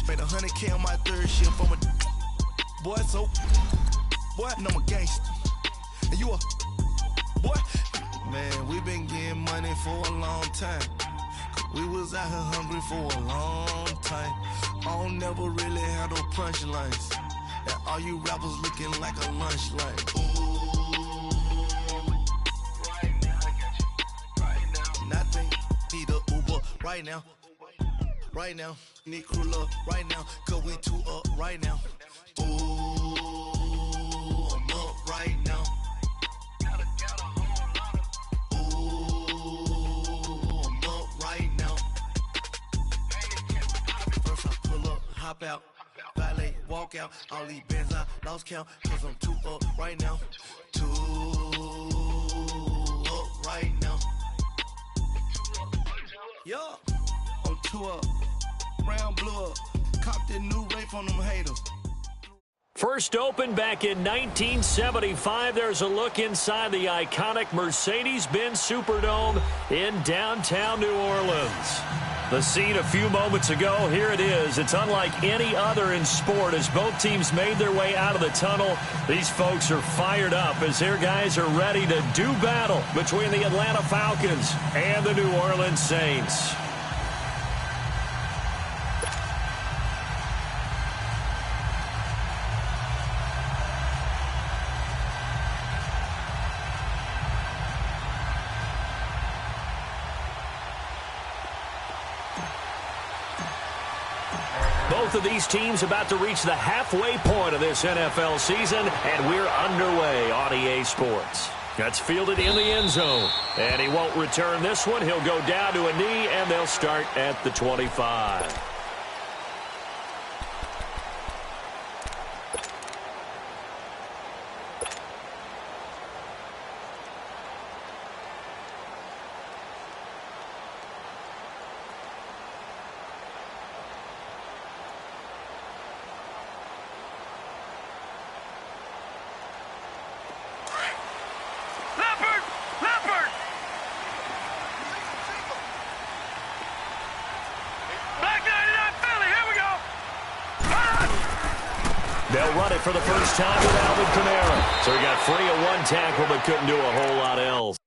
Made 100K on my third shift from a boy, so boy, and I'm a gangster. And you a boy? Man, we been getting money for a long time. We was out here hungry for a long time. I don't never really have no punchlines. And all you rappers looking like a lunch line. Ooh, right now, I got you. Right now, nothing. Need a Uber right now. Right now, need crew up right now. Cause we two up right now. Ooh, I'm up right now. Hop out, valet, walk out, all these bands I lost count, cause I'm too up right now, too up right now, yeah, I'm too up, round blew up, copped that new rape on them haters. First opened back in 1975, there's a look inside the iconic Mercedes-Benz Superdome in downtown New Orleans. The scene a few moments ago, here it is. It's unlike any other in sport as both teams made their way out of the tunnel. These folks are fired up as their guys are ready to do battle between the Atlanta Falcons and the New Orleans Saints. Both of these teams about to reach the halfway point of this NFL season, and we're underway on EA Sports. That's fielded in the end zone, and he won't return this one. He'll go down to a knee, and they'll start at the 25. They'll run it for the first time with Alvin Kamara. So he got free of one tackle but couldn't do a whole lot else.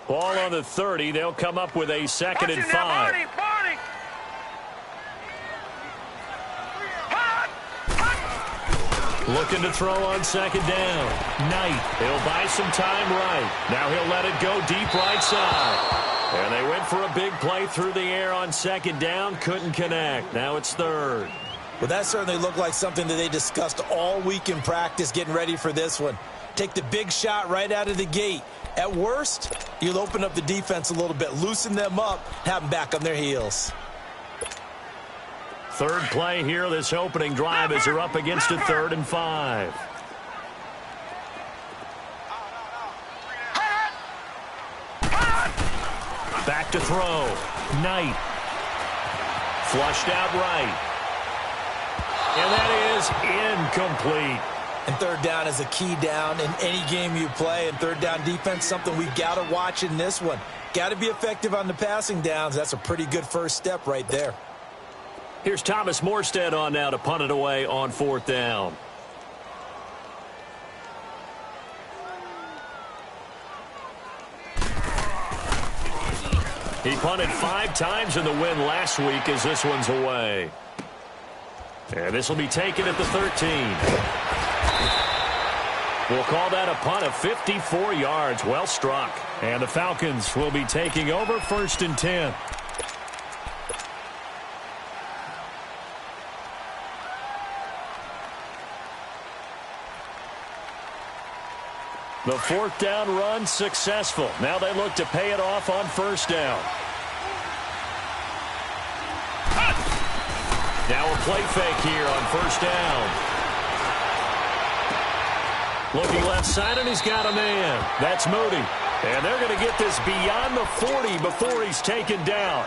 Ball on the 30. They'll come up with a 2nd and 5. Looking to throw on 2nd down. Knight. He'll buy some time right. Now he'll let it go deep right side. And they went for a big play through the air on 2nd down. Couldn't connect. Now it's 3rd. Well, that certainly looked like something that they discussed all week in practice getting ready for this one. Take the big shot right out of the gate. At worst, you'll open up the defense a little bit, loosen them up, have them back on their heels. 3rd play here, this opening drive, as they're up against a 3rd and 5. Back to throw. Knight. Flushed out right. And that is incomplete. And 3rd down is a key down in any game you play. And 3rd down defense, something we've got to watch in this one. Got to be effective on the passing downs. That's a pretty good first step right there. Here's Thomas Morstead on now to punt it away on 4th down. He punted 5 times in the win last week as this one's away. And this will be taken at the 13. We'll call that a punt of 54 yards. Well struck. And the Falcons will be taking over 1st and 10. The 4th down run successful. Now they look to pay it off on 1st down. Now a play fake here on 1st down. Looking left side, and he's got a man. That's Moody. And they're going to get this beyond the 40 before he's taken down.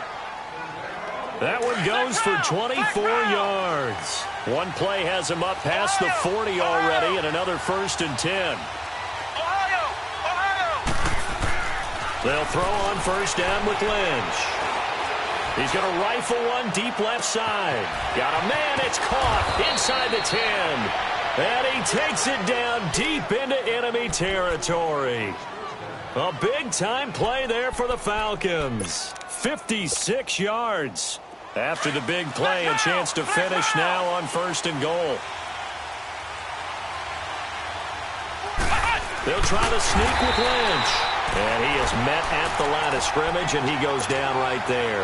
That one goes for 24 yards. One play has him up past the 40 already, and another 1st and 10. They'll throw on 1st down with Lynch. He's going to rifle one deep left side. Got a man. It's caught inside the 10. And he takes it down deep into enemy territory. A big-time play there for the Falcons. 56 yards. After the big play, a chance to finish now on 1st and goal. They'll try to sneak with Lynch. And he is met at the line of scrimmage, and he goes down right there.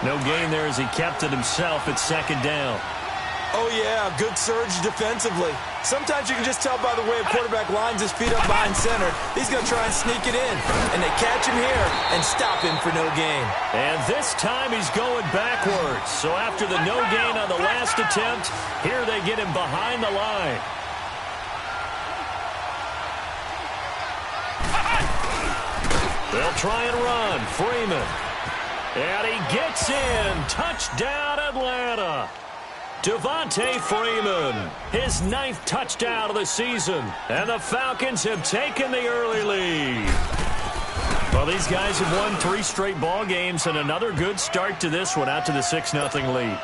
No gain there as he kept it himself at 2nd down. Oh, yeah, good surge defensively. Sometimes you can just tell by the way a quarterback lines his feet up behind center. He's going to try and sneak it in. And they catch him here and stop him for no gain. And this time he's going backwards. So after the no gain on the last attempt, here they get him behind the line. They'll try and run. Freeman. And he gets in. Touchdown, Atlanta. Devontae Freeman, his 9th touchdown of the season. And the Falcons have taken the early lead. Well, these guys have won 3 straight ball games and another good start to this one out to the 6-0 lead.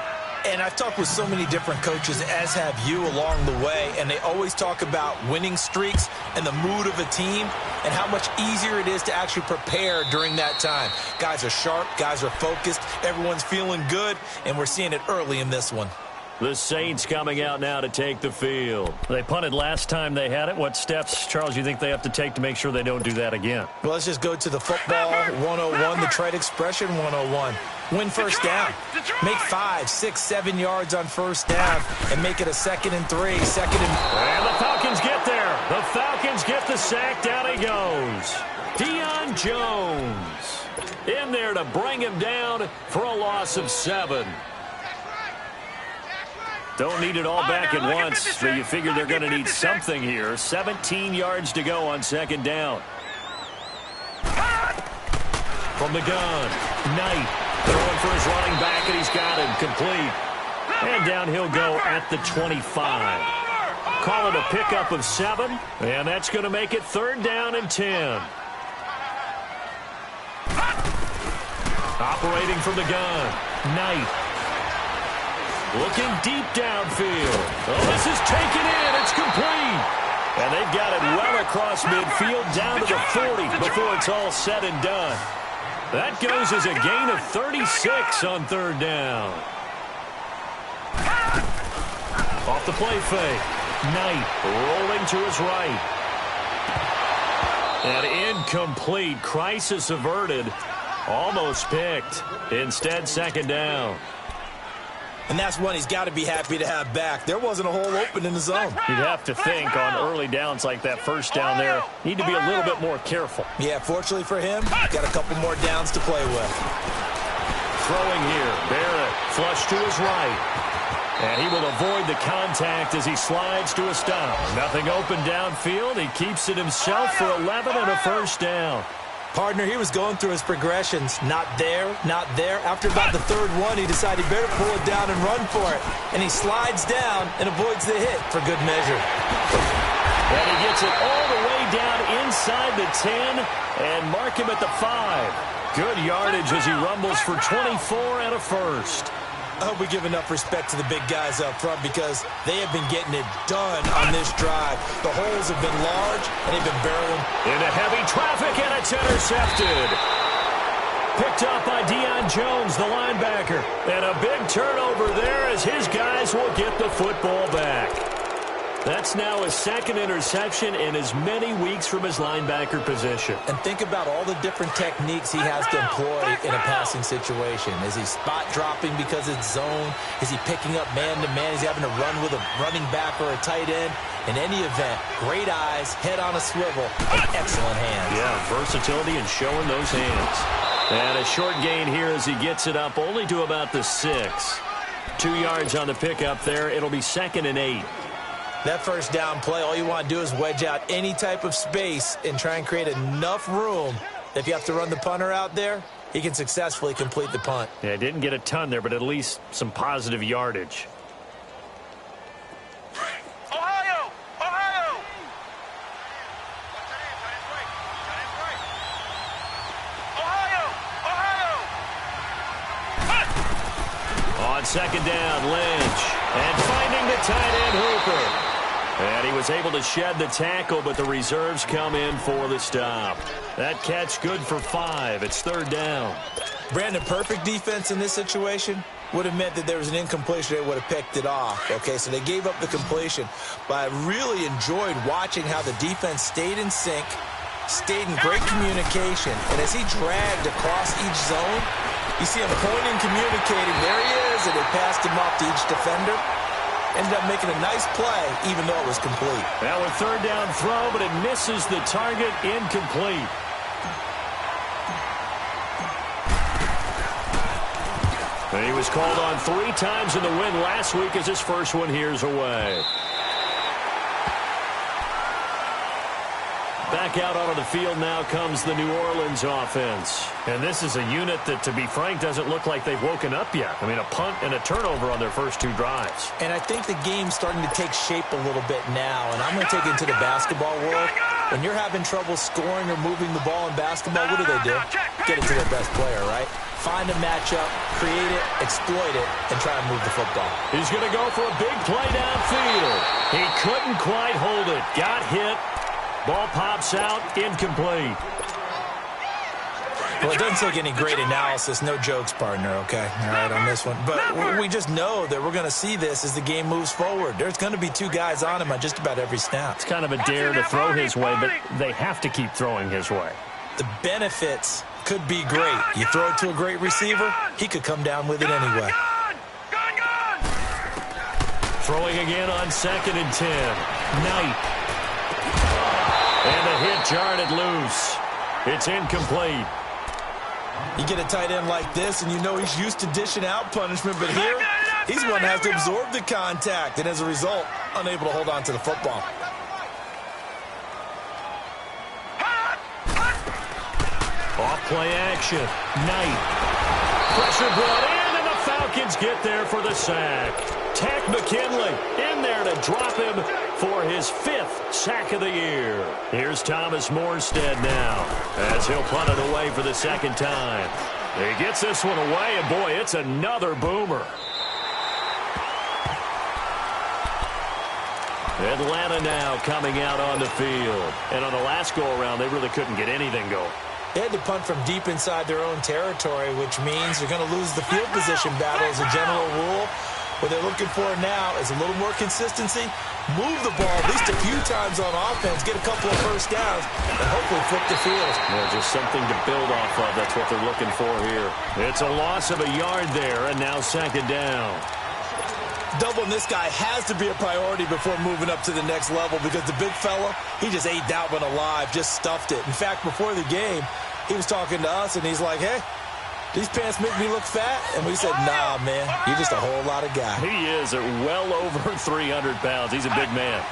And I've talked with so many different coaches, as have you, along the way, and they always talk about winning streaks and the mood of a team and how much easier it is to actually prepare during that time. Guys are sharp, guys are focused, everyone's feeling good, and we're seeing it early in this one. The Saints coming out now to take the field. They punted last time they had it. What steps, Charles, you think they have to take to make sure they don't do that again? Well, let's just go to the football 101, the trade expression 101. Win 1st down. Make 5, 6, 7 yards on 1st down and make it a 2nd and 3, 2nd and... And the Falcons get there. The Falcons get the sack. Down he goes. Deion Jones in there to bring him down for a loss of 7. Don't need it all back at once, but you figure they're going to need something here. 17 yards to go on 2nd down. From the gun, Knight throwing for his running back, and he's got him complete. And down he'll go at the 25. Call it a pickup of 7, and that's going to make it 3rd down and 10. Operating from the gun, Knight. Looking deep downfield. Oh, this is taken in. It's complete. And they've got it well across midfield down to the 40 before it's all said and done. That goes as a gain of 36 on third down. Off the play fake. Knight rolling to his right. And incomplete. Crisis averted. Almost picked. Instead, second down. And that's one he's got to be happy to have back. There wasn't a hole open in the zone. You'd have to think on early downs like that first down there, need to be a little bit more careful. Yeah, fortunately for him, got a couple more downs to play with. Throwing here. Barrett flush to his right. And he will avoid the contact as he slides to a stop. Nothing open downfield. He keeps it himself for 11 and a first down. Partner, he was going through his progressions. Not there, not there. After about the third one, he decided he better pull it down and run for it. And he slides down and avoids the hit for good measure. And he gets it all the way down inside the 10 and mark him at the 5. Good yardage as he rumbles for 24 and a first. I hope we give enough respect to the big guys up front because they have been getting it done on this drive. The holes have been large, and they've been barreling. Into heavy traffic, and it's intercepted. Picked up by Deion Jones, the linebacker. And a big turnover there as his guys will get the football back. That's now his second interception in as many weeks from his linebacker position. And think about all the different techniques he has to employ in a passing situation. Is he spot dropping because it's zone? Is he picking up man-to-man? Is he having to run with a running back or a tight end? In any event, great eyes, head on a swivel, and excellent hands. Yeah, versatility and showing those hands. And a short gain here as he gets it up only to about the 6. 2 yards on the pickup there. It'll be 2nd and 8. That first down play, all you want to do is wedge out any type of space and try and create enough room. If you have to run the punter out there, he can successfully complete the punt. Yeah, didn't get a ton there, but at least some positive yardage. Ohio! Ohio! Ohio! On second down, Lynch. And finding the tight end, Hooper. And he was able to shed the tackle, but the reserves come in for the stop. That catch good for 5. It's third down. Brandon, perfect defense in this situation would have meant that there was an incompletion. They would have picked it off. Okay, so they gave up the completion. But I really enjoyed watching how the defense stayed in sync, stayed in great communication. And as he dragged across each zone, you see him pointing, communicating. There he is, and they passed him off to each defender. Ended up making a nice play, even though it was complete. Now a third down throw, but it misses the target, incomplete. And he was called on 3 times in the win last week as his first one here's away. Back out onto the field now comes the New Orleans offense. And this is a unit that, to be frank, doesn't look like they've woken up yet. I mean, a punt and a turnover on their first 2 drives. And I think the game's starting to take shape a little bit now. And I'm going to take it to the basketball world. When you're having trouble scoring or moving the ball in basketball, what do? Get it to their best player, right? Find a matchup, create it, exploit it, and try and move the football. He's going to go for a big play downfield. He couldn't quite hold it. Got hit. Ball pops out, incomplete. Well, it doesn't take any great analysis. No jokes, partner, okay? All right, on this one. But we just know that we're going to see this as the game moves forward. There's going to be 2 guys on him on just about every snap. It's kind of a dare to throw his way, but they have to keep throwing his way. The benefits could be great. You throw it to a great receiver, he could come down with it anyway. Throwing again on 2nd and 10. Knight. And the hit jarred it loose. It's incomplete. You get a tight end like this, and you know he's used to dishing out punishment, but here, he's one that has to absorb the contact, and as a result, unable to hold on to the football. Off play action. Knight. Pressure brought in, and the Falcons get there for the sack. Tack McKinley in there to drop him for his 5th sack of the year. Here's Thomas Morstead now as he'll punt it away for the 2nd time. He gets this one away, and boy, it's another boomer. Atlanta now coming out on the field. And on the last go-around, they really couldn't get anything going. They had to punt from deep inside their own territory, which means you're going to lose the field position battle as a general rule. What they're looking for now is a little more consistency, move the ball at least a few times on offense, get a couple of first downs, and hopefully flip the field. Yeah, just something to build off of. That's what they're looking for here. It's a loss of a yard there, and now second down. Doubling this guy has to be a priority before moving up to the next level because the big fella, he just ate that one alive, just stuffed it. In fact, before the game, he was talking to us, and he's like, hey, these pants make me look fat? And we said, nah, man, you're just a whole lot of guy. He is at well over 300 pounds. He's a big man.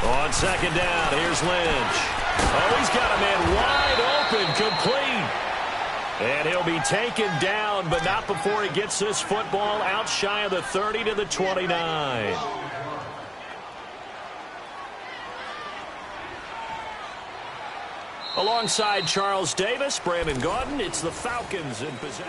On second down, here's Lynch. Oh, he's got a man wide open, complete. And he'll be taken down, but not before he gets this football out shy of the 30 to the 29. Alongside Charles Davis, Brandon Gaudin, it's the Falcons in possession.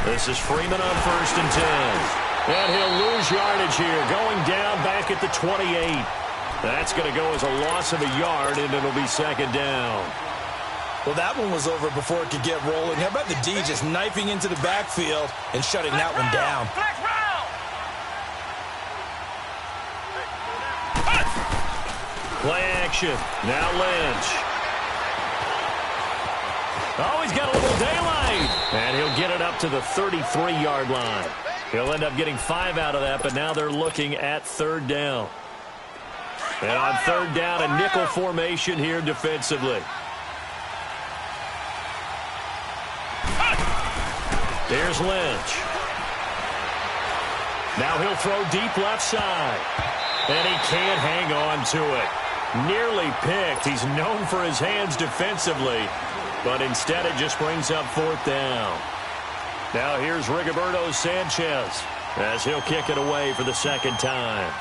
This is Freeman on 1st and 10. And he'll lose yardage here, going down back at the 28. That's going to go as a loss of a yard, and it'll be second down. Well, that one was over before it could get rolling. How about the D just knifing into the backfield and shutting that one down? Play action. Now Lynch. Oh, he's got a little daylight. And he'll get it up to the 33-yard line. He'll end up getting 5 out of that, but now they're looking at third down. And on third down, a nickel formation here defensively. There's Lynch. Now he'll throw deep left side. And he can't hang on to it. Nearly picked. He's known for his hands defensively. But instead it just brings up fourth down. Now here's Rigoberto Sanchez as he'll kick it away for the second time.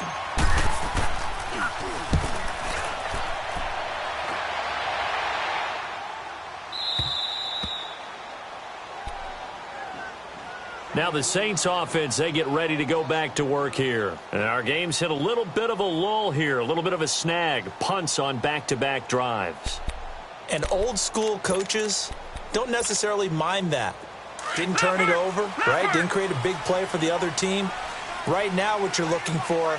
Now the Saints offense, they get ready to go back to work here. And our game's hit a little bit of a lull here, a little bit of a snag, punts on back-to-back drives. And old-school coaches don't necessarily mind that. Didn't turn it over, right? Didn't create a big play for the other team. Right now what you're looking for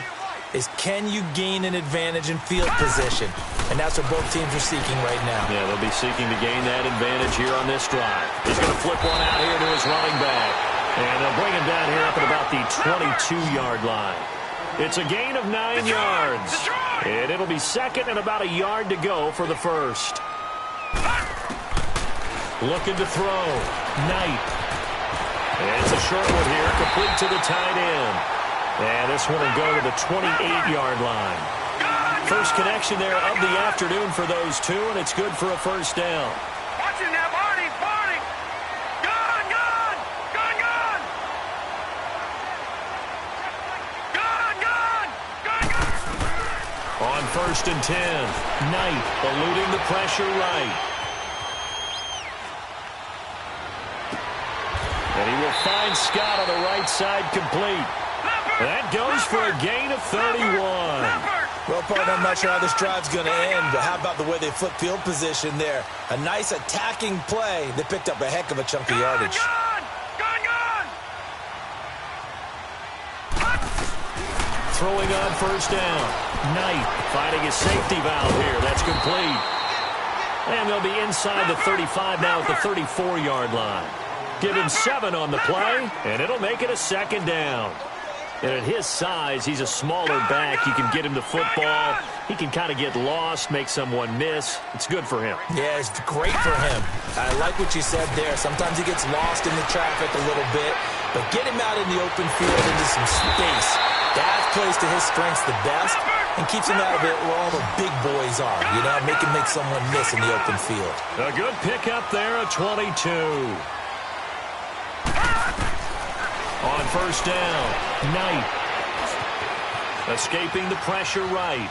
is can you gain an advantage in field position? And that's what both teams are seeking right now. Yeah, they'll be seeking to gain that advantage here on this drive. He's going to flip one out here to his running back. And they'll bring him down here up at about the 22-yard line. It's a gain of 9 yards. And it'll be second and about a yard to go for the first. Looking to throw. Knight. And it's a short one here, complete to the tight end. And this one will go to the 28-yard line. First connection there of the afternoon for those two, and it's good for a first down. Watch him now, Barney! Barney! Gun! Gun! Gun! Gun! Gun! Gun! Gun! Gun! On 1st and 10, Knight eluding the pressure right. And he will find Scott on the right side complete. That goes for a gain of 31. Well, partner, I'm not sure how this drive's going to end, but how about the way they flip field position there? A nice attacking play. They picked up a heck of a chunk of yardage. Throwing on first down. Knight finding his safety valve here. That's complete. And they'll be inside the 35 now at the 34-yard line. Give him 7 on the play, and it'll make it a second down. And at his size, he's a smaller back. You can get him the football. He can kind of get lost, make someone miss. It's good for him. Yeah, it's great for him. I like what you said there. Sometimes he gets lost in the traffic a little bit, but get him out in the open field into some space. That plays to his strengths the best and keeps him out of it where all the big boys are, you know, make someone miss in the open field. A good pickup there, a 22. On first down, Knight. Escaping the pressure right.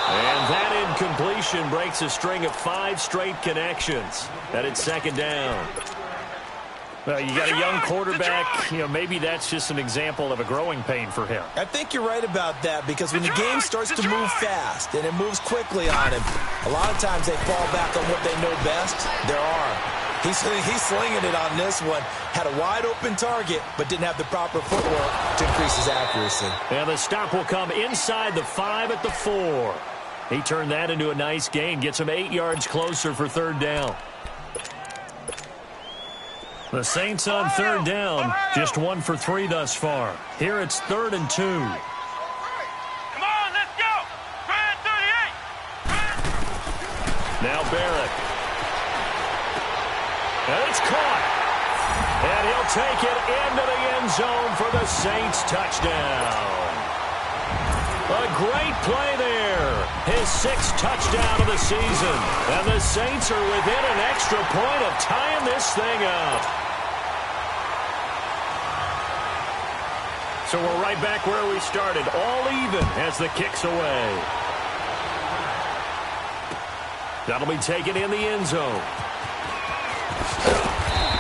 And that incompletion breaks a string of 5 straight connections. And it's second down. Well, you got a young quarterback. You know, maybe that's just an example of a growing pain for him. I think you're right about that because when the game starts to move fast and it moves quickly on him, a lot of times they fall back on what they know best, their arm. He's slinging it on this one. Had a wide-open target, but didn't have the proper footwork to increase his accuracy. And the stop will come inside the 5 at the 4. He turned that into a nice gain. Gets him 8 yards closer for third down. The Saints on third down, just 1 for 3 thus far. Here it's 3rd and 2. Come on, let's go. Brand 38. Now Barrett. And it's caught. And he'll take it into the end zone for the Saints touchdown. A great play there. His 6th touchdown of the season. And the Saints are within an extra point of tying this thing up. So we're right back where we started. All even as the kick's away. That'll be taken in the end zone.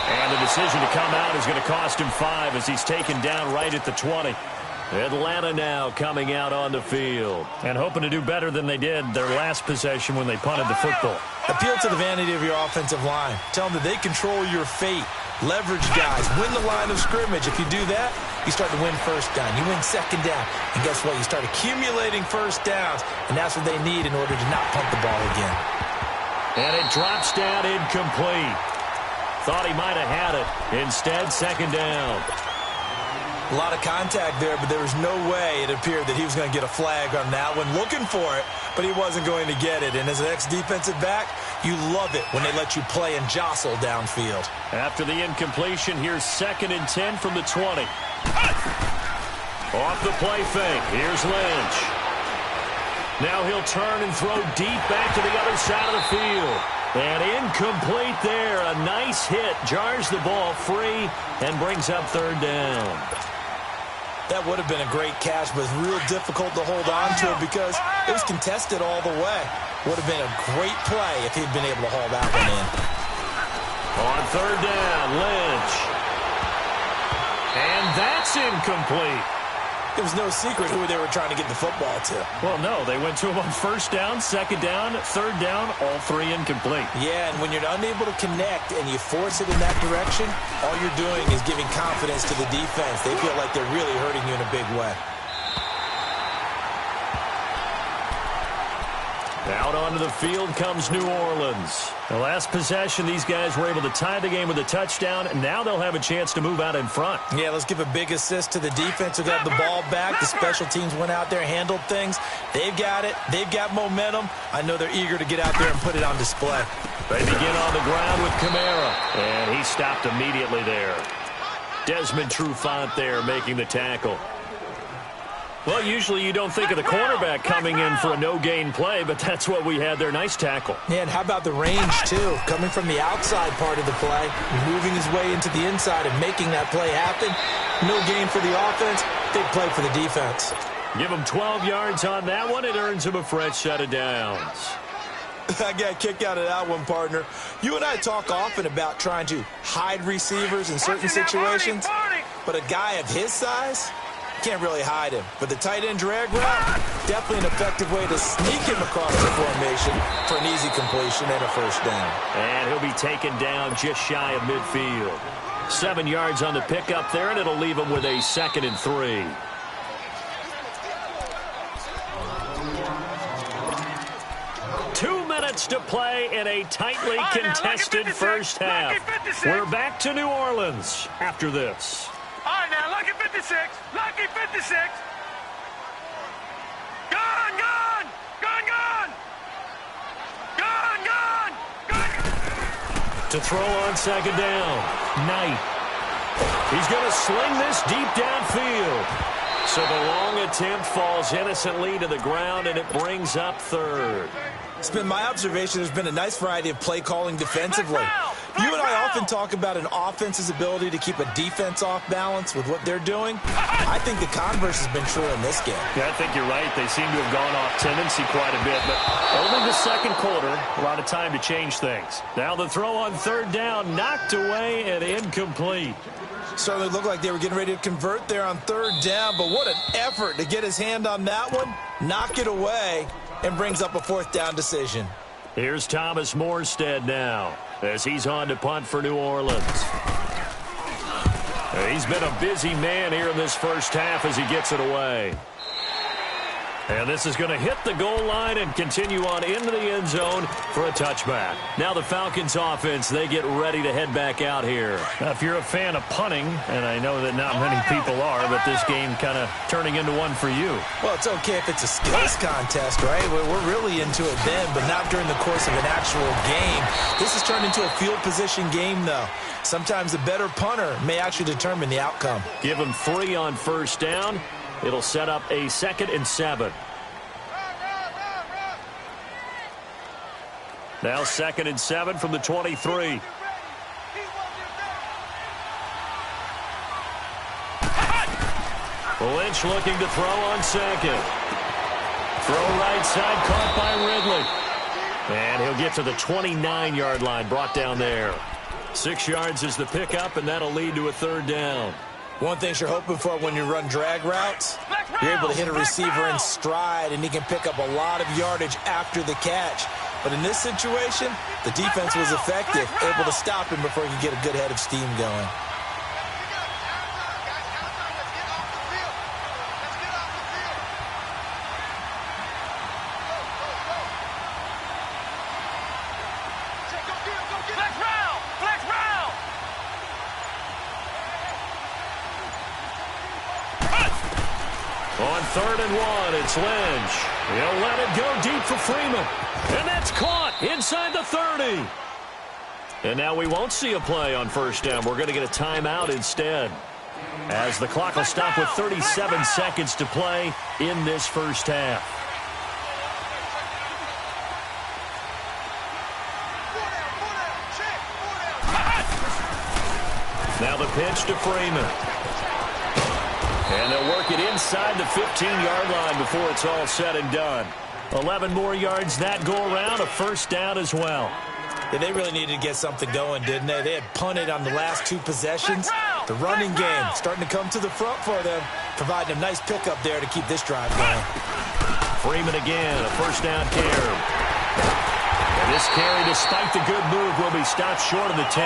And the decision to come out is going to cost him 5 as he's taken down right at the 20. Atlanta now coming out on the field. And hoping to do better than they did their last possession when they punted the football. Appeal to the vanity of your offensive line. Tell them that they control your fate. Leverage guys. Win the line of scrimmage. If you do that, you start to win first down. You win second down. And guess what? You start accumulating first downs. And that's what they need in order to not punt the ball again. And it drops down incomplete. Thought he might have had it. Instead, second down. A lot of contact there, but there was no way it appeared that he was going to get a flag on that one. Looking for it, but he wasn't going to get it. And as an ex-defensive back, you love it when they let you play and jostle downfield. After the incompletion, here's 2nd and 10 from the 20. Off the play fake. Here's Lynch. Now he'll turn and throw deep back to the other side of the field. And incomplete there. A nice hit. Jars the ball free and brings up third down. That would have been a great catch, but it's real difficult to hold on to it because it was contested all the way. Would have been a great play if he'd been able to haul that one in. On third down, Lynch. And that's incomplete. It was no secret who they were trying to get the football to. Well, no, they went to him on first down, second down, third down, all 3 incomplete. Yeah, and when you're unable to connect and you force it in that direction, all you're doing is giving confidence to the defense. They feel like they're really hurting you in a big way. Out onto the field comes New Orleans. The last possession, these guys were able to tie the game with a touchdown, and now they'll have a chance to move out in front. Yeah, let's give a big assist to the defense who got the ball back. The special teams went out there, handled things. They've got it. They've got momentum. I know they're eager to get out there and put it on display. They begin on the ground with Kamara, and he stopped immediately there. Desmond Trufant there making the tackle. Well, usually you don't think of the cornerback coming in for a no-gain play, but that's what we had there. Nice tackle. Yeah, and how about the range, too? Coming from the outside part of the play, moving his way into the inside and making that play happen. No gain for the offense, big play for the defense. Give him 12 yards on that one. It earns him a fresh set of downs. I got a kick out of that one, partner. You and I talk often about trying to hide receivers in certain situations, but a guy of his size can't really hide him. But the tight end drag route, definitely an effective way to sneak him across the formation for an easy completion and a first down. And he'll be taken down just shy of midfield. 7 yards on the pickup there, and it'll leave him with a 2nd and 3. To play in a tightly contested first half. We're back to New Orleans after this. All right, now, lucky 56. Lucky 56. Gone, gone. Gone, gone. Gone, gone. Gone. To throw on second down. Knight. He's going to sling this deep downfield. So the long attempt falls innocently to the ground, and it brings up third. It's been my observation there's been a nice variety of play calling defensively. You and I often talk about an offense's ability to keep a defense off balance with what they're doing. I think the converse has been true in this game. Yeah, I think you're right. They seem to have gone off tendency quite a bit, but only the second quarter, a lot of time to change things. Now the throw on third down, knocked away and incomplete. Certainly looked like they were getting ready to convert there on third down, but what an effort to get his hand on that one, knock it away, and brings up a fourth down decision. Here's Thomas Morstead now as he's on to punt for New Orleans. He's been a busy man here in this first half as he gets it away. And this is going to hit the goal line and continue on into the end zone for a touchback. Now the Falcons offense, they get ready to head back out here. Now, if you're a fan of punting, and I know that not many people are, but this game kind of turning into one for you. Well, it's okay if it's a skills contest, right? We're really into it then, but not during the course of an actual game. This has turned into a field position game, though. Sometimes a better punter may actually determine the outcome. Give him 3 on first down. It'll set up a 2nd and 7. Now 2nd and 7 from the 23. Lynch looking to throw on second. Throw right side, caught by Ridley. And he'll get to the 29-yard line, brought down there. 6 yards is the pickup, and that'll lead to a third down. One thing you're hoping for when you run drag routes, you're able to hit a receiver in stride, and he can pick up a lot of yardage after the catch. But in this situation, the defense was effective, able to stop him before he could get a good head of steam going. On 3rd and 1, it's Lynch. He'll let it go deep for Freeman. And that's caught inside the 30. And now we won't see a play on first down. We're going to get a timeout instead, as the clock will stop with 37 seconds to play in this first half. Now the pitch to Freeman. And they'll work it inside the 15-yard line before it's all said and done. 11 more yards that go around, a first down as well. Yeah, they really needed to get something going, didn't they? They had punted on the last 2 possessions. The running game starting to come to the front for them, providing a nice pickup there to keep this drive going. Freeman again, a first down carry. And this carry, despite the good move, will be stopped short of the 10.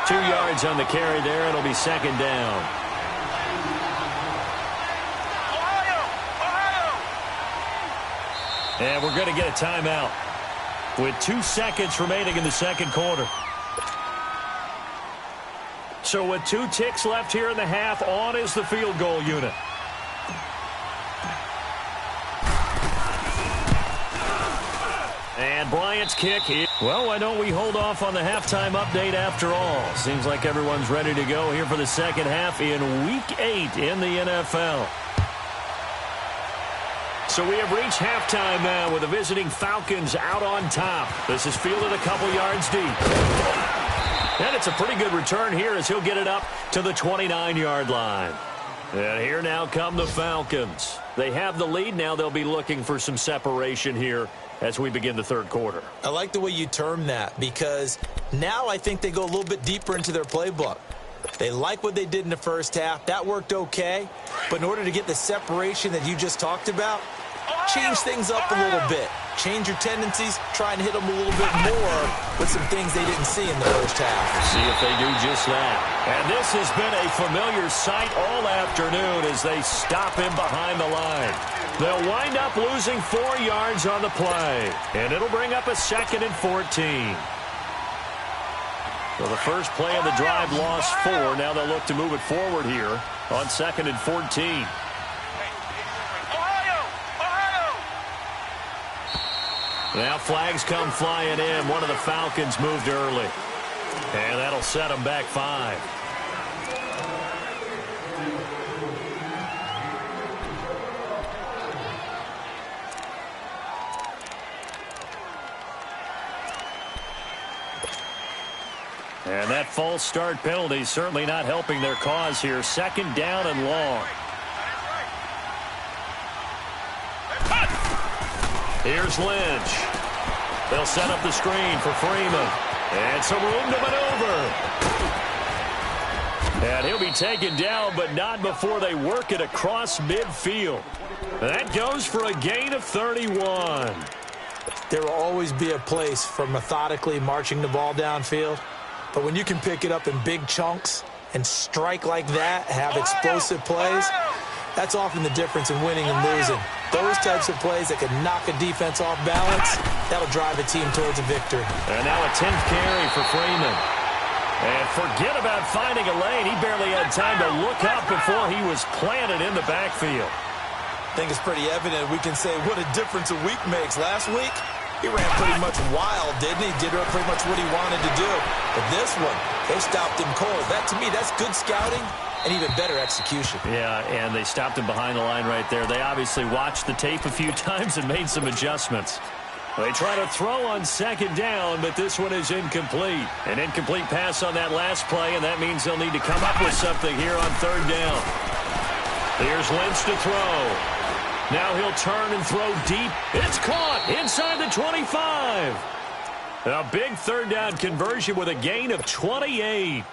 2 yards on the carry there, it'll be 2nd down. And we're going to get a timeout with 2 seconds remaining in the second quarter. So with 2 ticks left here in the half, on is the field goal unit. And Bryant's kick. Well, why don't we hold off on the halftime update after all? Seems like everyone's ready to go here for the second half in Week 8 in the NFL. So we have reached halftime now with the visiting Falcons out on top. This is fielded a couple yards deep. And it's a pretty good return here as he'll get it up to the 29-yard line. And here now come the Falcons. They have the lead. Now they'll be looking for some separation here as we begin the third quarter. I like the way you term that, because now I think they go a little bit deeper into their playbook. They like what they did in the first half. That worked okay. But in order to get the separation that you just talked about, change things up a little bit. Change your tendencies. Try and hit them a little bit more with some things they didn't see in the first half. See if they do just that. And this has been a familiar sight all afternoon as they stop him behind the line. They'll wind up losing 4 yards on the play. And it'll bring up a 2nd and 14. So the first play of the drive lost 4. Now they'll look to move it forward here on 2nd and 14. Now flags come flying in. One of the Falcons moved early. And that'll set them back 5. And that false start penalty certainly not helping their cause here. 2nd down and long. Here's Lynch. They'll set up the screen for Freeman. And some room to maneuver. And he'll be taken down, but not before they work it across midfield. That goes for a gain of 31. There will always be a place for methodically marching the ball downfield. But when you can pick it up in big chunks and strike like that, have explosive plays, that's often the difference in winning and losing. Those types of plays that can knock a defense off balance, that'll drive a team towards a victory. And now a 10th carry for Freeman. And forget about finding a lane. He barely had time to look up before he was planted in the backfield. I think it's pretty evident. We can say what a difference a week makes. Last week, he ran pretty much wild, didn't he? Did pretty much what he wanted to do. But this one, they stopped him cold. That, to me, that's good scouting and even better execution. Yeah, and they stopped him behind the line right there. They obviously watched the tape a few times and made some adjustments. They try to throw on 2nd down, but this one is incomplete. An incomplete pass on that last play, and that means they'll need to come up with something here on 3rd down. Here's Lynch to throw. Now he'll turn and throw deep. It's caught inside the 25. A big 3rd down conversion with a gain of 28.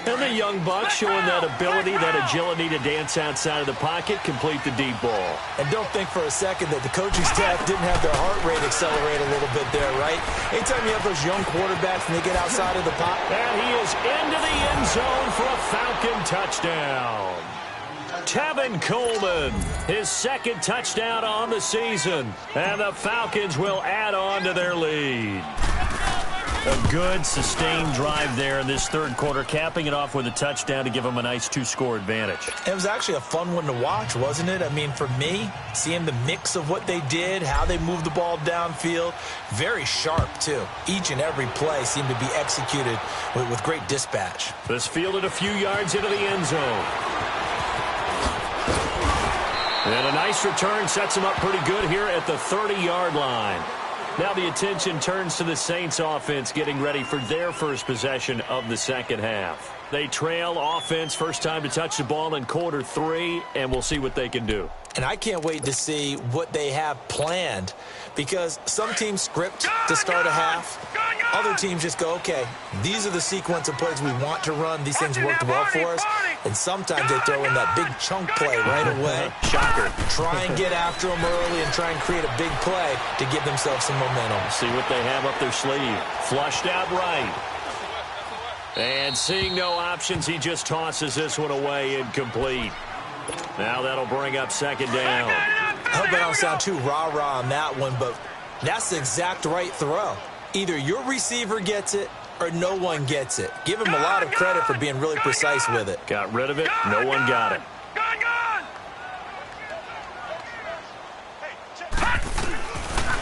And the young Bucks showing that ability, that agility to dance outside of the pocket, complete the deep ball. And don't think for a second that the coaching staff didn't have their heart rate accelerate a little bit there, right? Anytime you have those young quarterbacks and they get outside of the pocket. And he is into the end zone for a Falcon touchdown. Tevin Coleman, his 2nd touchdown on the season. And the Falcons will add on to their lead. A good, sustained drive there in this 3rd quarter, capping it off with a touchdown to give them a nice 2-score advantage. It was actually a fun one to watch, wasn't it? I mean, for me, seeing the mix of what they did, how they moved the ball downfield, very sharp, too. Each and every play seemed to be executed with great dispatch. This fielded a few yards into the end zone. And a nice return sets them up pretty good here at the 30-yard line. Now the attention turns to the Saints offense getting ready for their first possession of the 2nd half. They trail offense, first time to touch the ball in quarter 3, and we'll see what they can do. And I can't wait to see what they have planned, because some teams script to start a half. Other teams just go, okay, these are the sequence of plays we want to run. These things worked well for us. And sometimes they throw in that big chunk play right away. Shocker. Try and get after them early and try and create a big play to give themselves some momentum. See what they have up their sleeve. Flushed out right. And seeing no options, he just tosses this one away, incomplete. Now that'll bring up 2nd down. I hope I don't sound too rah-rah on that one, but that's the exact right throw. Either your receiver gets it or no one gets it. Give him a lot of credit for being really precise with it. Got rid of it. No one got it.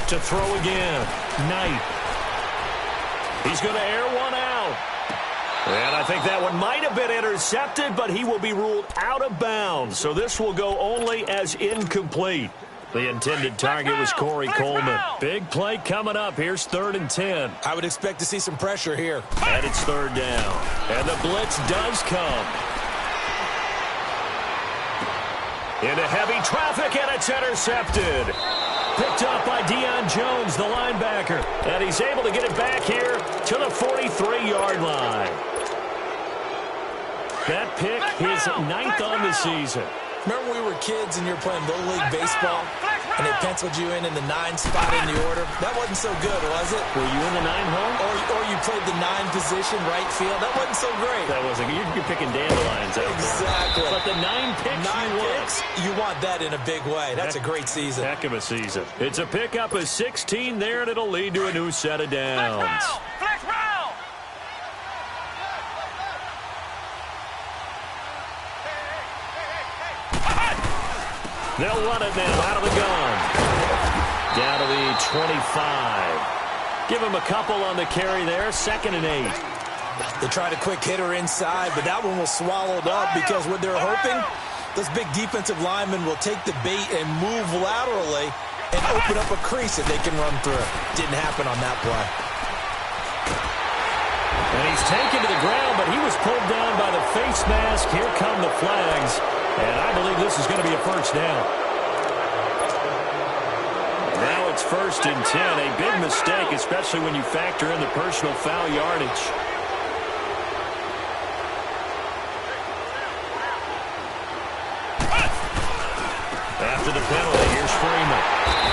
To throw again. Knight. He's going to air one out. And I think that one might have been intercepted, but he will be ruled out of bounds. So this will go only as incomplete. The intended target was Corey Coleman. Big play coming up. Here's 3rd and 10. I would expect to see some pressure here. And it's 3rd down. And the blitz does come. Into heavy traffic, and it's intercepted. Picked up by Deion Jones, the linebacker. And he's able to get it back here to the 43-yard line. That pick, his 9th on the season. Remember when we were kids and you were playing Little League Baseball and they penciled you in the 9 spot in the order? That wasn't so good, was it? Were you in the 9 hole? Or you played the 9 position, right field? That wasn't so great. That wasn't. You're picking dandelions out there. Exactly. But the 9 picks you want that in a big way. That's a great season. Heck of a season. It's a pickup of 16 there, and it'll lead to a new set of downs. Flex round. They'll run it now out of the gun. Down to the 25. Give him a couple on the carry there. 2nd and 8. They tried a quick hitter inside, but that one was swallowed up because what they're hoping, those big defensive linemen will take the bait and move laterally and open up a crease that they can run through. Didn't happen on that play. And he's taken to the ground, but he was pulled down by the face mask. Here come the flags. And I believe this is going to be a first down. Now it's 1st and 10. A big mistake, especially when you factor in the personal foul yardage. After the penalty, here's Freeman.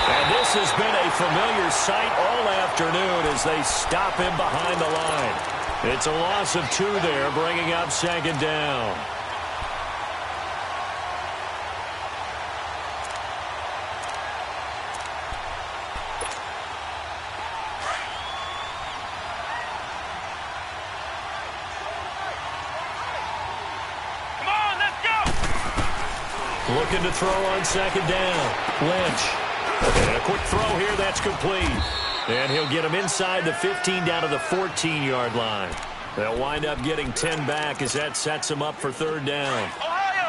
And this has been a familiar sight all afternoon as they stop him behind the line. It's a loss of 2 there, bringing up 2nd down. Come on, let's go! Looking to throw on 2nd down. Lynch. And a quick throw here, that's complete. And he'll get him inside the 15 down to the 14-yard line. They'll wind up getting 10 back as that sets him up for 3rd down.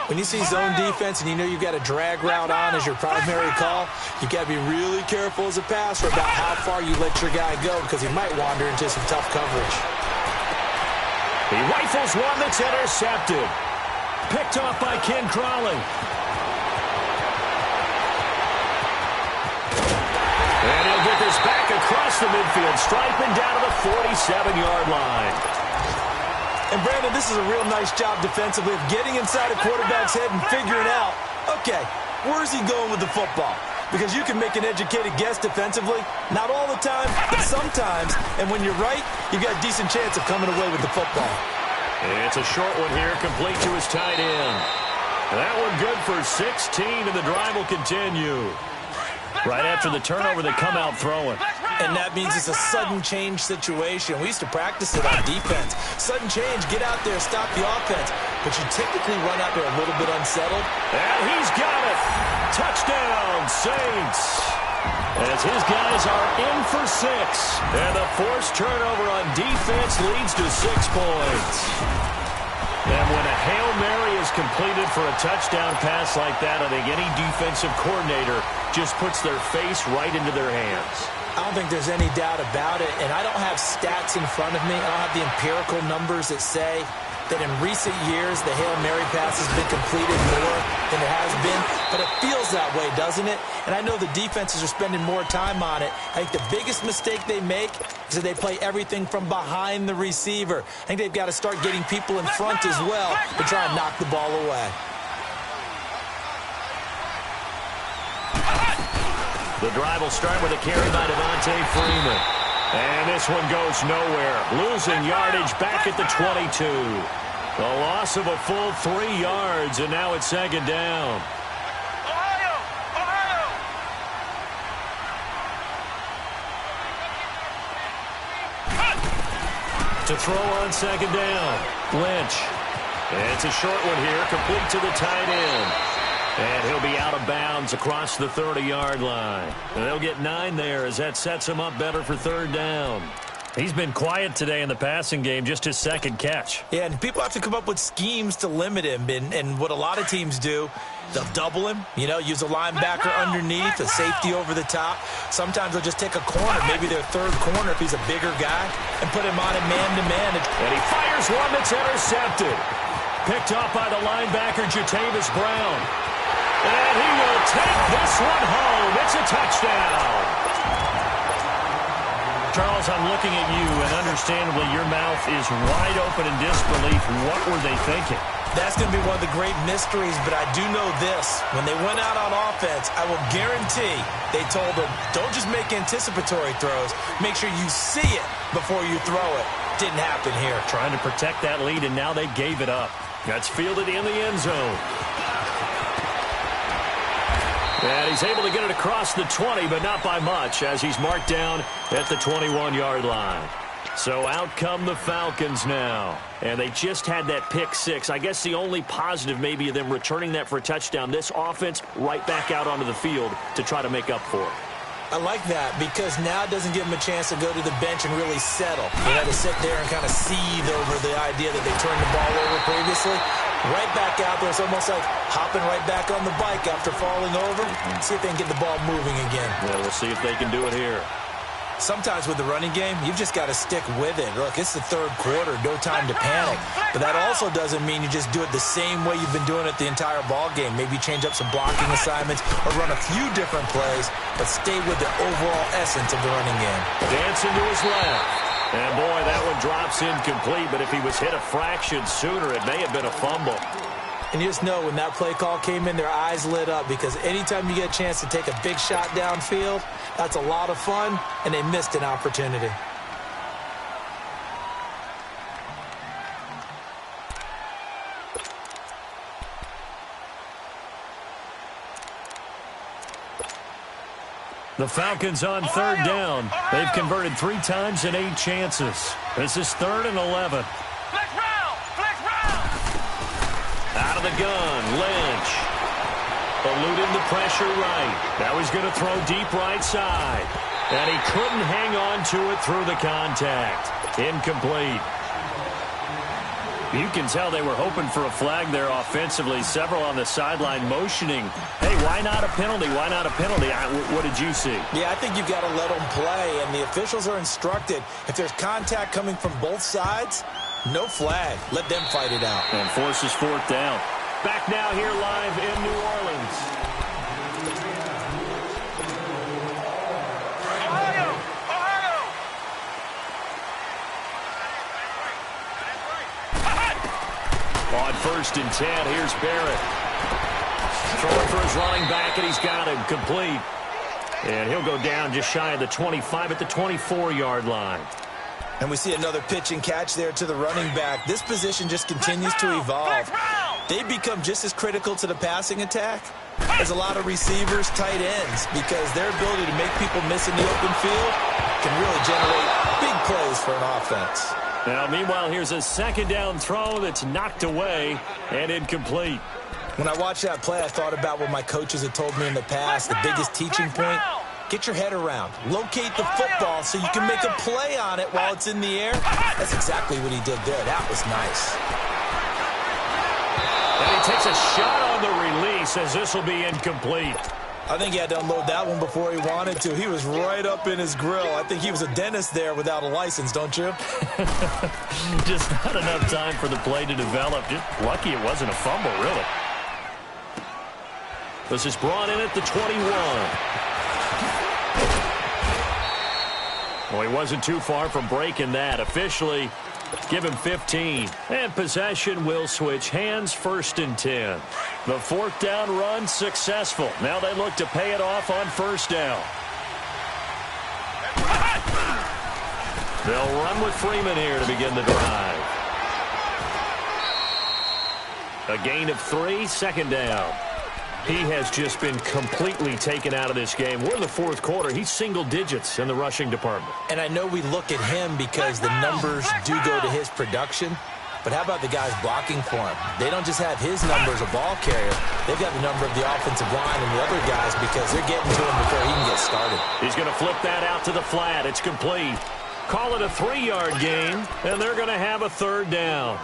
When you see zone defense and you know you've got a drag route on as your primary call, you've got to be really careful as a passer about how far you let your guy go because he might wander into some tough coverage. He rifles one that's intercepted. Picked off by Ken Crawley. And he'll get this back across the midfield stripe and down to the 47-yard line. And, Brandon, this is a real nice job defensively of getting inside a quarterback's head and figuring out, okay, where's he going with the football? Because you can make an educated guess defensively. Not all the time, but sometimes. And when you're right, you've got a decent chance of coming away with the football. It's a short one here, complete to his tight end. That one good for 16, and the drive will continue. Right after the turnover, they come out throwing. And that means it's a sudden change situation. We used to practice it on defense. Sudden change, get out there, stop the offense. But you typically run out there a little bit unsettled. And he's got it. Touchdown, Saints. As his guys are in for 6. And the forced turnover on defense leads to 6 points. And when a Hail Mary is completed for a touchdown pass like that, I think any defensive coordinator just puts their face right into their hands. I don't think there's any doubt about it, and I don't have stats in front of me. I don't have the empirical numbers that say that in recent years the Hail Mary pass has been completed more than it has been, but it feels that way, doesn't it? And I know the defenses are spending more time on it. I think the biggest mistake they make is that they play everything from behind the receiver. I think they've got to start getting people in front as well to try and knock the ball away. The drive will start with a carry by Devontae Freeman. And this one goes nowhere. Losing yardage back at the 22. A loss of a full 3 yards, and now it's 2nd down. Ohio! To throw on 2nd down, Lynch. It's a short one here, complete to the tight end. And he'll be out of bounds across the 30-yard line. And they'll get 9 there as that sets him up better for 3rd down. He's been quiet today in the passing game, just his 2nd catch. Yeah, and people have to come up with schemes to limit him. And what a lot of teams do, they'll double him, use a linebacker underneath, a safety over the top. Sometimes they'll just take a corner, maybe their 3rd corner if he's a bigger guy, and put him on a man-to-man. And he fires one that's intercepted. Picked off by the linebacker, Jatavis Brown. And he will take this one home. It's a touchdown. Charles, I'm looking at you, and understandably your mouth is wide open in disbelief. What were they thinking? That's going to be one of the great mysteries, but I do know this. When they went out on offense, I will guarantee they told them, don't just make anticipatory throws. Make sure you see it before you throw it. Didn't happen here. Trying to protect that lead, and now they gave it up. That's fielded in the end zone. And he's able to get it across the 20, but not by much, as he's marked down at the 21-yard line. So out come the Falcons now. And they just had that pick 6. I guess the only positive maybe of them returning that for a touchdown. This offense right back out onto the field to try to make up for it. I like that because now it doesn't give them a chance to go to the bench and really settle. To sit there and kind of seethe over the idea that they turned the ball over previously. Right back out there. It's almost like hopping right back on the bike after falling over. See if they can get the ball moving again. Well, we'll see if they can do it here. Sometimes with the running game, you've just got to stick with it. Look, it's the third quarter, no time to panic. But that also doesn't mean you just do it the same way you've been doing it the entire ball game. Maybe change up some blocking assignments or run a few different plays, but stay with the overall essence of the running game. Dancing to his left. And, boy, that one drops incomplete, but if he was hit a fraction sooner, it may have been a fumble. And you just know when that play call came in, their eyes lit up because anytime you get a chance to take a big shot downfield, that's a lot of fun, and they missed an opportunity. The Falcons on third down. They've converted 3 times in 8 chances. This is 3rd and 11. Out of the gun, Lynch. Eluding the pressure right. Now he's going to throw deep right side. And he couldn't hang on to it through the contact. Incomplete. You can tell they were hoping for a flag there offensively. Several on the sideline motioning. Hey, why not a penalty? Why not a penalty? What did you see? Yeah, I think you've got to let them play. And the officials are instructed, if there's contact coming from both sides, no flag. Let them fight it out. And forces 4th down. Back now here live in New Orleans. Ohio! On 1st and 10, here's Barrett. Throwing for his running back, and he's got him complete. And he'll go down just shy of the 25 at the 24-yard line. And we see another pitch and catch there to the running back. This position just continues to evolve. They become just as critical to the passing attack as a lot of receivers, tight ends, because their ability to make people miss in the open field can really generate big plays for an offense. Now, meanwhile, here's a 2nd down throw that's knocked away and incomplete. When I watched that play, I thought about what my coaches had told me in the past. The biggest teaching point, get your head around. Locate the football so you can make a play on it while it's in the air. That's exactly what he did there. That was nice. And he takes a shot on the release as this will be incomplete. I think he had to unload that one before he wanted to. He was right up in his grill. I think he was a dentist there without a license, don't you? Just not enough time for the play to develop. Just lucky it wasn't a fumble, really. This is brought in at the 21. Well, he wasn't too far from breaking that. Officially, give him 15. And possession will switch hands, 1st and 10. The 4th down run successful. Now they look to pay it off on 1st down. They'll run with Freeman here to begin the drive. A gain of 3, 2nd down. He has just been completely taken out of this game. We're in the 4th quarter. He's single digits in the rushing department. And I know we look at him because the numbers do go to his production. But how about the guys blocking for him? They don't just have his number as a ball carrier. They've got the number of the offensive line and the other guys because they're getting to him before he can get started. He's going to flip that out to the flat. It's complete. Call it a 3-yard gain, and they're going to have a 3rd down.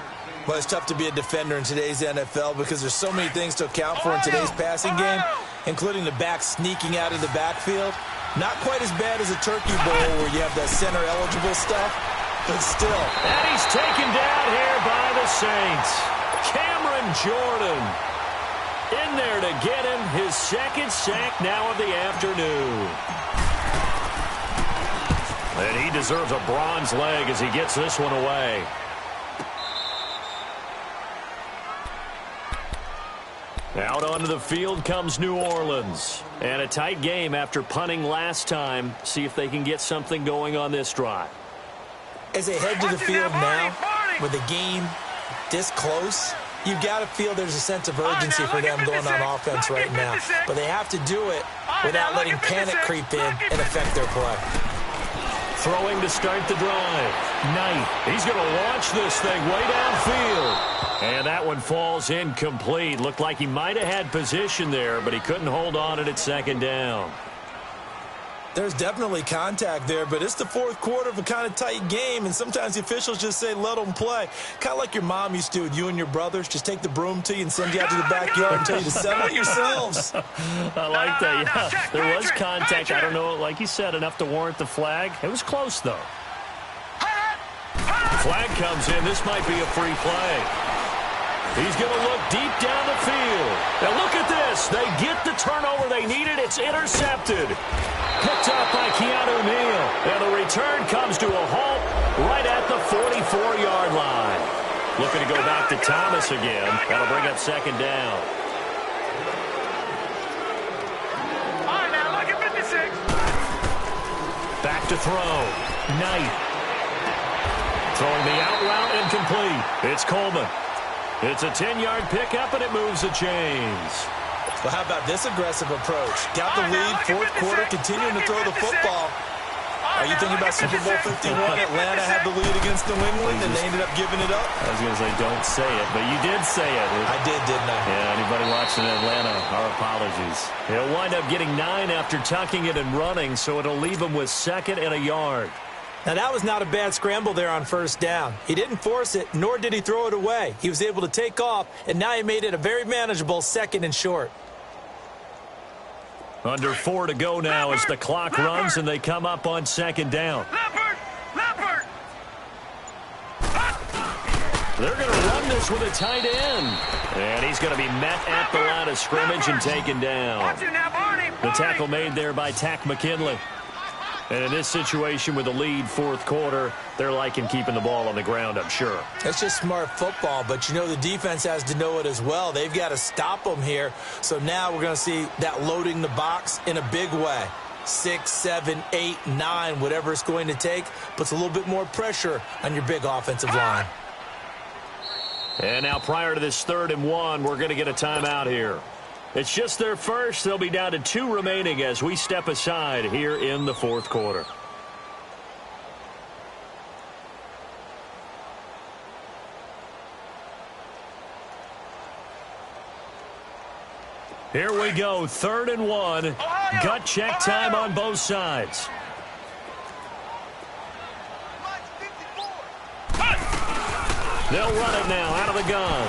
Well, it's tough to be a defender in today's NFL because there's so many things to account for in today's passing game, including the back sneaking out of the backfield. Not quite as bad as a turkey bowl where you have that center-eligible stuff, but still. And he's taken down here by the Saints. Cameron Jordan in there to get him his 2nd sack now of the afternoon. And he deserves a bronze leg as he gets this one away. Out onto the field comes New Orleans. And a tight game after punting last time. See if they can get something going on this drive. As they head to the field now, with the game this close, you've got to feel there's a sense of urgency for them going on offense right now. But they have to do it without letting panic creep in and affect their play. Throwing to start the drive. Knight. He's going to launch this thing way downfield. And that one falls incomplete. Looked like he might have had position there, but he couldn't hold on it at 2nd down. There's definitely contact there, but it's the fourth quarter of a kind of tight game, and sometimes the officials just say, let them play. Kind of like your mom used to with you and your brothers. Just take the broom to you and send you out to the backyard and tell you to settle it yourselves. I like that, yeah. There was contact. I don't know, like you said, enough to warrant the flag. It was close, though. Flag comes in. This might be a free play. He's going to look deep down the field. Now look at this. They get the turnover they needed. It's intercepted. Picked up by Keanu Neal. And the return comes to a halt right at the 44-yard line. Looking to go back to Thomas again. That'll bring up second down. All right, now look at 56. Back to throw. Knight. Throwing the out route incomplete. It's Coleman. It's a 10-yard pickup, and it moves the chains. Well, how about this aggressive approach? Got the lead, fourth quarter, continuing to throw the football. Are you thinking about Super Bowl 51? Atlanta had the lead against New England, and they ended up giving it up? I was going to say, don't say it, but you did say it. I did, didn't I? Yeah, anybody watching Atlanta, our apologies. He'll wind up getting 9 after tucking it and running, so it'll leave him with second and a yard. Now, that was not a bad scramble there on first down. He didn't force it, nor did he throw it away. He was able to take off, and now he made it a very manageable second and short. Under 4 to go now as the clock runs, and they come up on second down. Leopard! They're going to run this with a tight end. And he's going to be met at the line of scrimmage and taken down. Watch it now, Barney! The tackle made there by Tack McKinley. And in this situation with the lead fourth quarter, they're liking keeping the ball on the ground, I'm sure. It's just smart football, but you know the defense has to know it as well. They've got to stop them here. So now we're going to see that loading the box in a big way. 6, 7, 8, 9, whatever it's going to take, puts a little bit more pressure on your big offensive line. And now prior to this 3rd and 1, we're going to get a timeout here. It's just their first. They'll be down to 2 remaining as we step aside here in the fourth quarter. Here we go, 3rd and 1. Gut check time on both sides. They'll run it now out of the gun.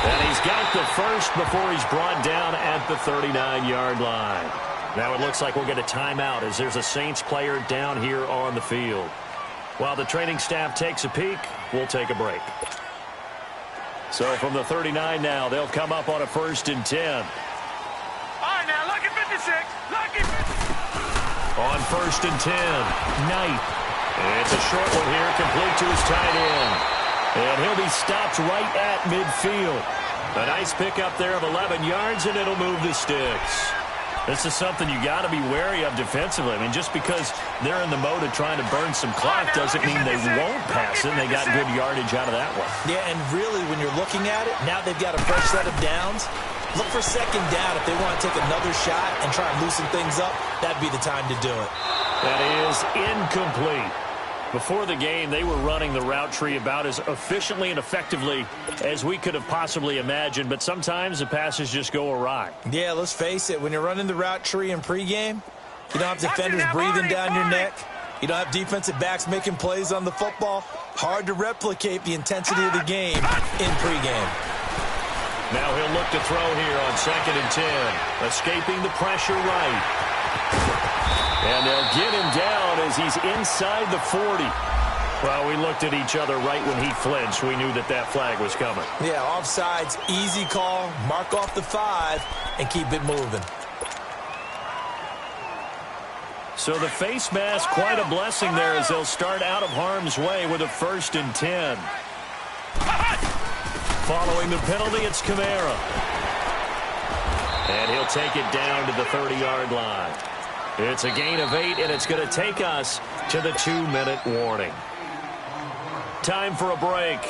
And he's got the first before he's brought down at the 39-yard line. Now it looks like we'll get a timeout as there's a Saints player down here on the field. While the training staff takes a peek, we'll take a break. So from the 39 now, they'll come up on a 1st and 10. All right, now look at 56. Look at 56. On 1st and 10, Knight. It's a short one here, complete to his tight end. And he'll be stopped right at midfield. A nice pickup there of 11 yards, and it'll move the sticks. This is something you got to be wary of defensively. I mean, just because they're in the mode of trying to burn some clock doesn't mean they won't pass it. And they got good yardage out of that one. Yeah, and really, when you're looking at it, now they've got a fresh set of downs. Look for second down if they want to take another shot and try and loosen things up. That'd be the time to do it. That is incomplete. Before the game, they were running the route tree about as efficiently and effectively as we could have possibly imagined, but sometimes the passes just go awry. Yeah, let's face it. When you're running the route tree in pregame, you don't have defenders breathing down your neck. You don't have defensive backs making plays on the football. Hard to replicate the intensity of the game in pregame. Now he'll look to throw here on 2nd and 10, escaping the pressure right. And they'll get him down as he's inside the 40. Well, we looked at each other right when he flinched. We knew that that flag was coming. Yeah, offsides, easy call. Mark off the 5 and keep it moving. So the face mask, quite a blessing there as they'll start out of harm's way with a 1st and 10. Following the penalty, it's Kamara. And he'll take it down to the 30-yard line. It's a gain of 8, and it's going to take us to the 2-minute warning. Time for a break.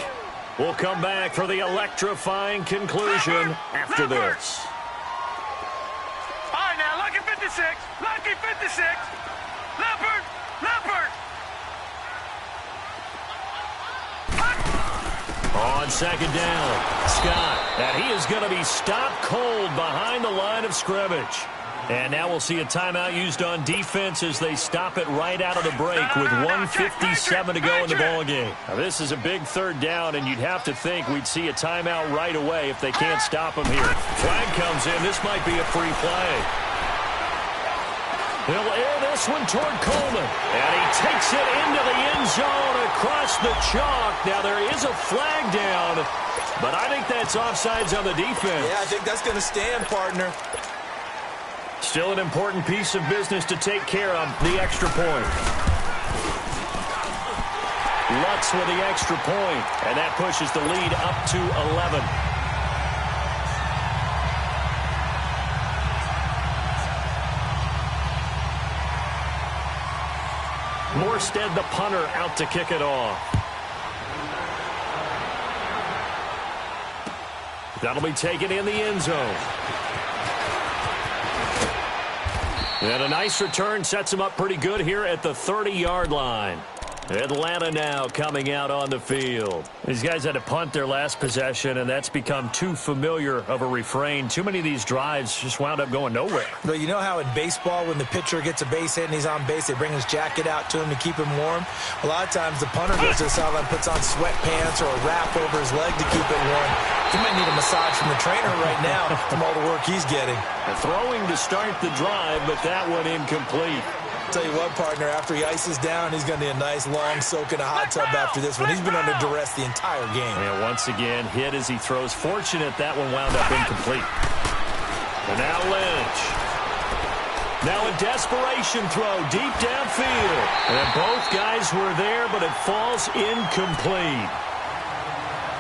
We'll come back for the electrifying conclusion after this. All right, now look at 56. Look at 56. Leopard! On 2nd down, Scott. And he is going to be stopped cold behind the line of scrimmage. And now we'll see a timeout used on defense as they stop it right out of the break with 1:57 to go in the ballgame. Now, this is a big third down, and you'd have to think we'd see a timeout right away if they can't stop him here. Flag comes in. This might be a free play. He'll air this one toward Coleman. And he takes it into the end zone across the chalk. Now, there is a flag down, but I think that's offsides on the defense. Yeah, I think that's going to stand, partner. Still an important piece of business to take care of, the extra point. Lutz with the extra point, and that pushes the lead up to 11. Morstead, the punter, out to kick it off. That'll be taken in the end zone. And a nice return sets him up pretty good here at the 30-yard line. Atlanta now coming out on the field. These guys had to punt their last possession, and that's become too familiar of a refrain. Too many of these drives just wound up going nowhere. But you know how in baseball, when the pitcher gets a base hit and he's on base, they bring his jacket out to him to keep him warm? A lot of times the punter goes to the sideline, puts on sweatpants or a wrap over his leg to keep it warm. He might need a massage from the trainer right now from all the work he's getting. Throwing to start the drive, but that one incomplete. Tell you what, partner, after he ices down, he's going to need a nice long soak in a hot tub after this one. He's been under duress the entire game. And once again, hit as he throws. Fortunate that one wound up incomplete. And now Lynch. Now a desperation throw deep downfield. And both guys were there, but it falls incomplete.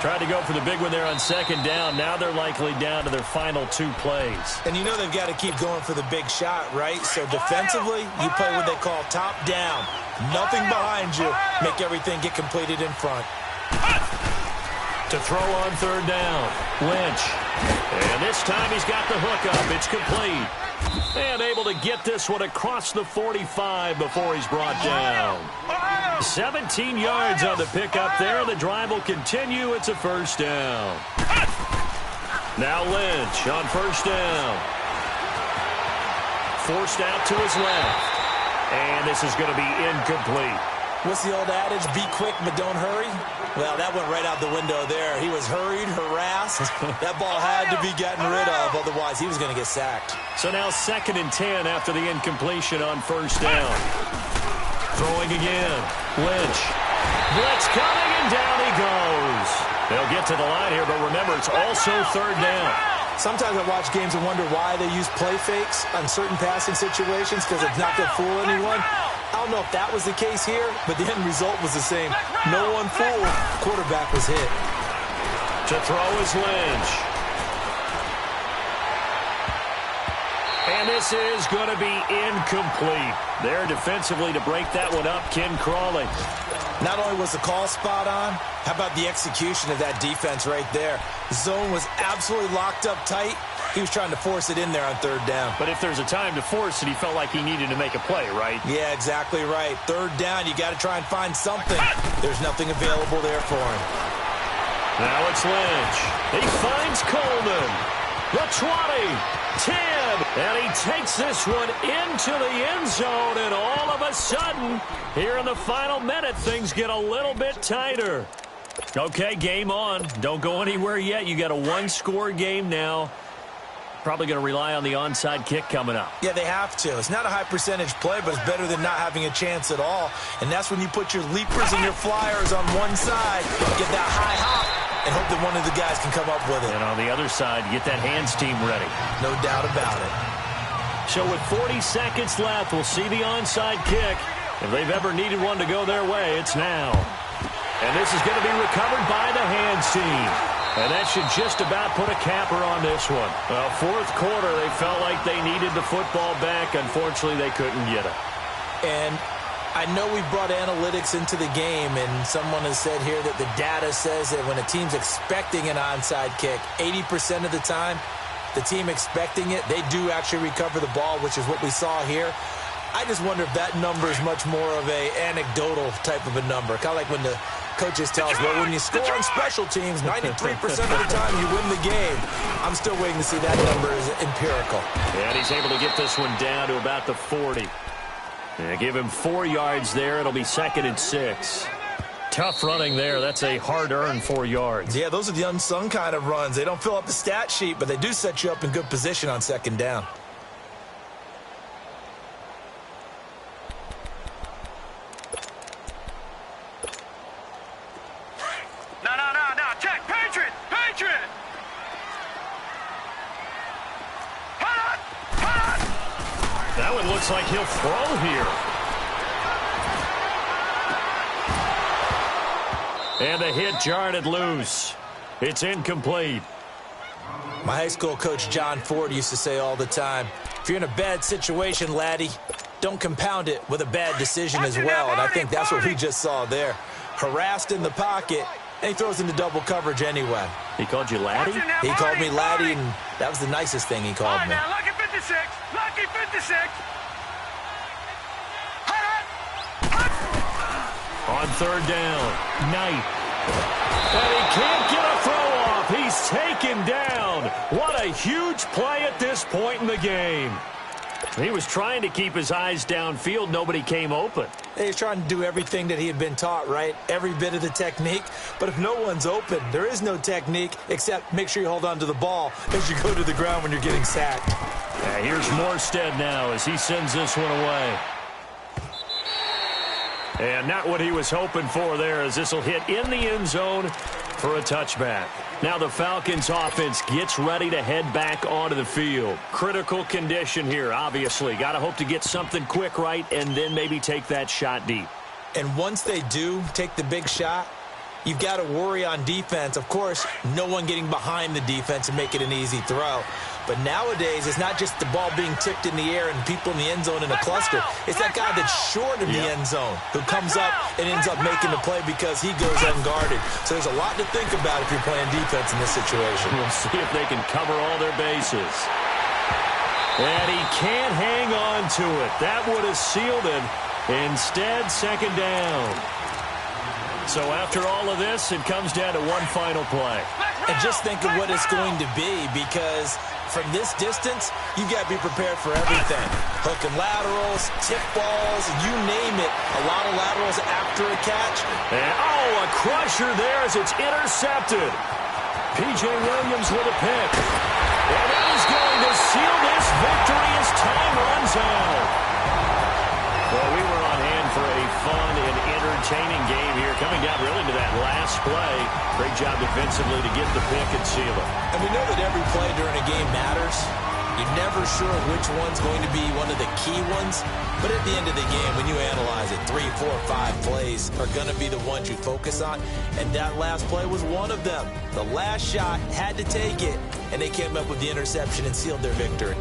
Tried to go for the big one there on second down. Now they're likely down to their final two plays. And you know they've got to keep going for the big shot, right? So defensively, you play what they call top down. Nothing behind you. Make everything get completed in front. To throw on third down, Lynch. And this time he's got the hook up. It's complete. And able to get this one across the 45 before he's brought down. 17 yards on the pickup there. The drive will continue. It's a first down. Now Lynch on first down. Forced out to his left. And this is going to be incomplete. What's the old adage? Be quick, but don't hurry. Well, that went right out the window there. He was hurried, harassed. That ball had to be gotten rid of, otherwise he was going to get sacked. So now 2nd and 10 after the incompletion on first down. Throwing again. Lynch. Blitz coming, and down he goes. They'll get to the line here, but remember, it's also third down. Sometimes I watch games and wonder why they use play fakes on certain passing situations, because it's not going to fool anyone. I don't know if that was the case here, but the end result was the same. No one fooled. Quarterback was hit. To throw is Lynch. And this is going to be incomplete. There defensively to break that one up, Ken Crawley. Not only was the call spot on, how about the execution of that defense right there? The zone was absolutely locked up tight. He was trying to force it in there on third down. But if there's a time to force it, he felt like he needed to make a play, right? Yeah, exactly right. Third down, you got to try and find something. There's nothing available there for him. Now it's Lynch. He finds Coleman. The 20, 10, and he takes this one into the end zone, and all of a sudden, here in the final minute, things get a little bit tighter. Okay, game on. Don't go anywhere yet. You got a one-score game now. Probably going to rely on the onside kick coming up. Yeah, they have to. It's not a high percentage play, but it's better than not having a chance at all. And that's when you put your leapers and your flyers on one side, get that high hop, and hope that one of the guys can come up with it. And on the other side, get that hands team ready. No doubt about it. So with 40 seconds left, we'll see the onside kick. If they've ever needed one to go their way, it's now. And this is going to be recovered by the hands team. And that should just about put a capper on this one. Well, fourth quarter, they felt like they needed the football back. Unfortunately, they couldn't get it. And I know we brought analytics into the game, and someone has said here that the data says that when a team's expecting an onside kick, 80% of the time, the team expecting it, they do actually recover the ball, which is what we saw here. I just wonder if that number is much more of a anecdotal type of a number. Kind of like when the Coaches tell us, well, when you score on special teams, 93% of the time you win the game. I'm still waiting to see that number is empirical. And he's able to get this one down to about the 40. And give him 4 yards there. It'll be 2nd and 6. Tough running there. That's a hard-earned 4 yards. Yeah, those are the unsung kind of runs. They don't fill up the stat sheet, but they do set you up in good position on 2nd down. No. Check. Patriot. Hold on. That one looks like he'll throw here. And the hit jarred it loose. It's incomplete. My high school coach, John Ford, used to say all the time, if you're in a bad situation, laddie, don't compound it with a bad decision as well. And I think that's what we just saw there. Harassed in the pocket, and he throws into double coverage anyway. He called you laddie? He called me laddie, and that was the nicest thing he called me. Now, lucky 56. Lucky 56. On 3rd down, Knight. And he can't get a throw off. He's taken down. What a huge play at this point in the game. He was trying to keep his eyes downfield. Nobody came open. He's trying to do everything that he had been taught, right? Every bit of the technique. But if no one's open, there is no technique except make sure you hold on to the ball as you go to the ground when you're getting sacked. Yeah, here's Morstead now as he sends this one away. And not what he was hoping for there, as this will hit in the end zone for a touchback. Now the Falcons offense gets ready to head back onto the field. Critical condition here, obviously. Got to hope to get something quick right and then maybe take that shot deep. And once they do take the big shot, you've got to worry on defense. Of course, no one getting behind the defense and make it an easy throw. But nowadays, it's not just the ball being tipped in the air and people in the end zone in a cluster. It's that guy that's short of the end zone who comes up and ends up making the play because he goes unguarded. So there's a lot to think about if you're playing defense in this situation. We'll see if they can cover all their bases. And he can't hang on to it. That would have sealed it. Instead, 2nd down. So after all of this, it comes down to one final play. And just think of what it's going to be, because from this distance, you got to be prepared for everything. Hook and laterals, tip balls, you name it. A lot of laterals after a catch. And, a crusher there as it's intercepted. P.J. Williams with a pick. And that is going to seal this victory as time runs out. Well, we were on hand for a fun and entertaining game here, coming down really to that last play. Great job defensively to get the pick and seal it. And we know that every play during a game matters. You're never sure which one's going to be one of the key ones. But at the end of the game, when you analyze it, 3, 4, 5 plays are going to be the ones you focus on. And that last play was one of them. The last shot had to take it, and they came up with the interception and sealed their victory.